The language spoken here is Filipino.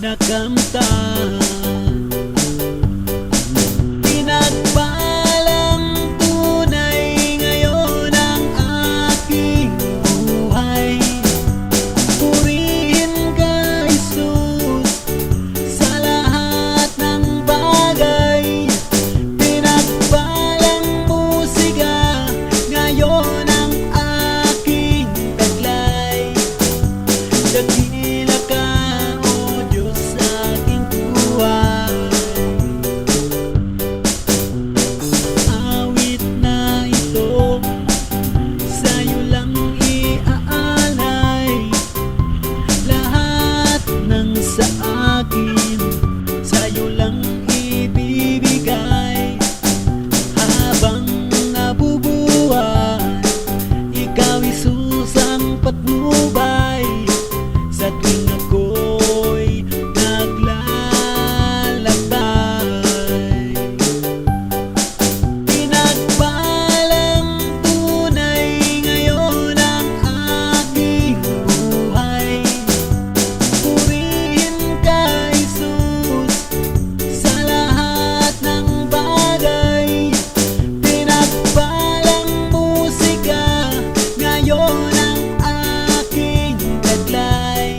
nakamtan. Pinagpalang tunay ngayon ang aking buhay. Purihin ka, Jesus, sa lahat ng bagay. Pinagpalang musika ngayon ang aking taglay. Dakila ka, O Diyos, sa aking buhay. Awit na ito sa'yo lang iaalay. Lahat ng sa akin sa'yo lang ibibigay. Habang nabubuhay, ikaw, Jesus, ang patnubay. Sa tuwing ako'y naglalakbay. Pinagpalang tunay ngayon ang aking buhay. Purihin ka, Jesus, sa lahat ng bagay. Pinagpalang musika ngayon ang aking taglay.